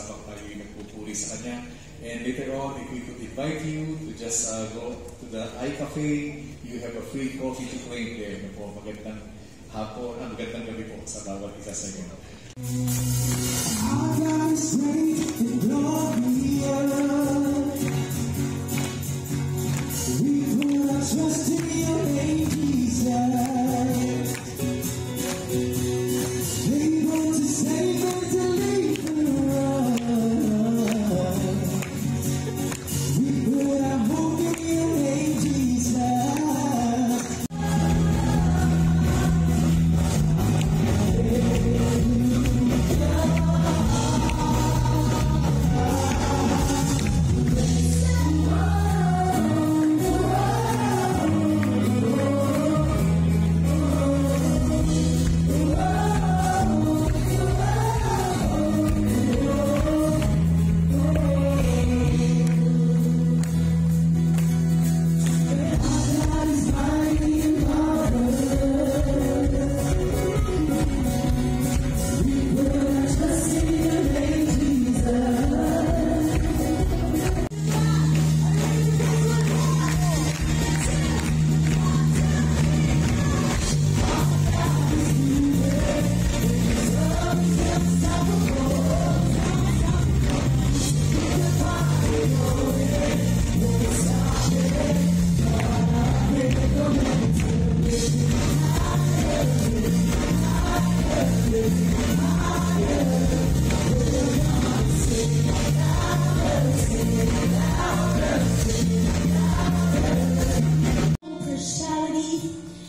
habang tayo'y nagpupuri sa Kanya. And later on, if we could invite you to just go to the iCafe, you have a free coffee to claim there. Po, magandang hapon, magandang gabi po sa bawat isa sa inyo. Our God is great and glorious. We put our trust in your name, Jesus. Able to save and deliver us. We put our hope in your name, Jesus.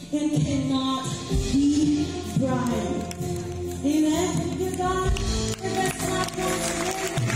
And cannot be bribed. Amen. Give God the best clap once again.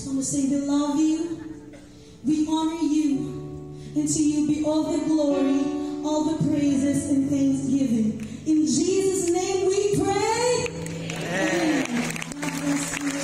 just want to say we love you, we honor you, and to you be all the glory, all the praises and thanksgiving. In Jesus' name we pray. Amen. God bless you.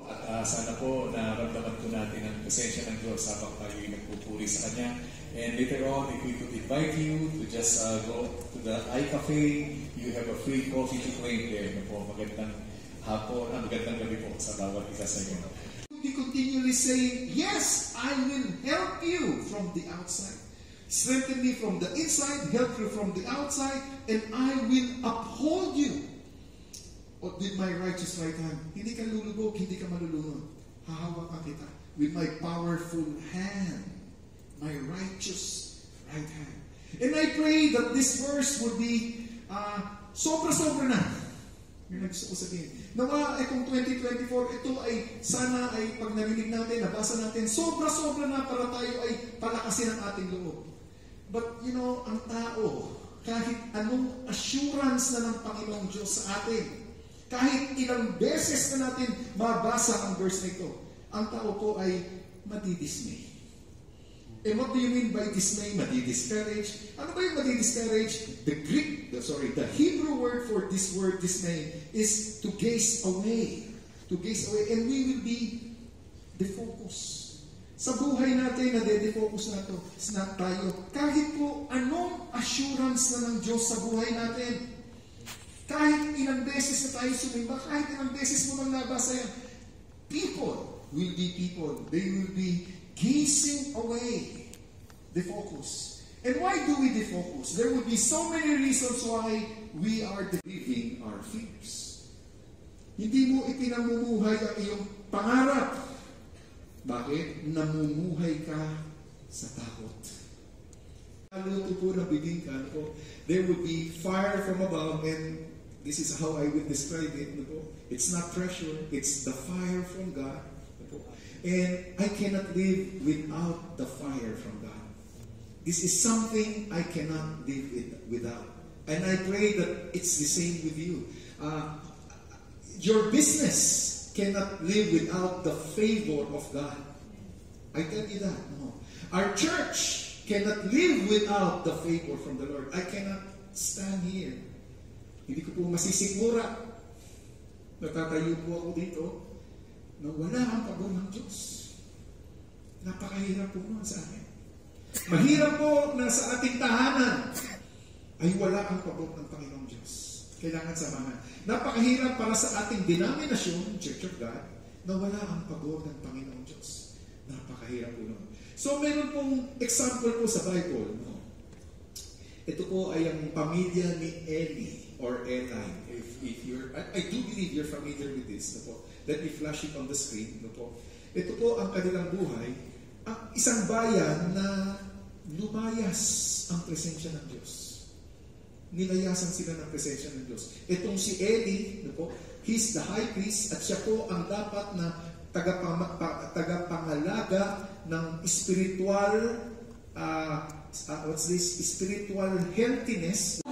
At sana po naramdaman po natin ang presensya ng Diyos habang tayo'y nagpupuri sa Kanya. And later on, if we could invite you to just go to the iCafe, you have a free coffee to claim there. Magandang hapon, magandang gabi po sa bawat isa sa inyo. We continually say, yes, I will help you from the outside. Strengthen me from the inside, help you from the outside, and I will uphold you with my righteous right hand. Hindi ka lulubog, hindi ka malulunod. Hahawakan kita with my powerful hand, my righteous right hand. And I pray that this verse would be sobra-sobra na. Yung gusto ko sabihin. Nawa, kung 2024, ito ay sana ay pag narinig natin, nabasa natin, sobra-sobra na para tayo ay palakasin ang ating loob. But, you know, ang tao, kahit anong assurance na ng Panginoong Diyos sa atin, kahit ilang beses na natin mabasa ang verse na ito, ang tao po ay madidismay. And what do you mean by dismay? Madidiscourage. Ano ba yung madidiscourage? The Hebrew word for this word dismay is to gaze away. To gaze away. And we will be defocused. Sa buhay natin, na-defocus na ito. It's not tayo. Kahit po anong assurance na ng Diyos sa buhay natin. Kahit ilang beses na tayo sumimba, kahit ilang beses mo nang nabasa yan, people will be people. They will be gazing away, defocus. And why do we defocus? There will be so many reasons why we are living our fears. Hindi mo ipinamumuhay ang iyong pangarap. Bakit? Namumuhay ka sa takot. Luto po ng bibingka, there will be fire from above, and this is how I would describe it. It's not pressure, it's the fire from God. And I cannot live without the fire from God. This is something I cannot live without. And I pray that it's the same with you. Your business cannot live without the favor of God. I tell you that. No. Our church cannot live without the favor from the Lord. I cannot stand here. Hindi ko po masisigmura. Natatayo po ako dito na wala ang pabor ng Diyos. Napakahirap po nun sa akin. Mahirap po na sa ating tahanan ay wala ang pabor ng Panginoong Diyos. Kailangan samahan. Napakahirap para sa ating denominasyon, Church of God, na wala ang pabor ng Panginoong Diyos. Napakahirap po nun. So, meron pong example po sa Bible. No? Ito po ay ang pamilya ni Eli or Eli. If you're, I do believe you're familiar with this. No po? Let me flash it on the screen. No po? Ito po ang kanilang buhay. Ang isang bayan na lumayas ang presensya ng Diyos. Nilayasan sila ng presensya ng Diyos. Itong si Eli, no po, he's the high priest at siya po ang dapat na tagapangalaga ng spiritual spiritual healthiness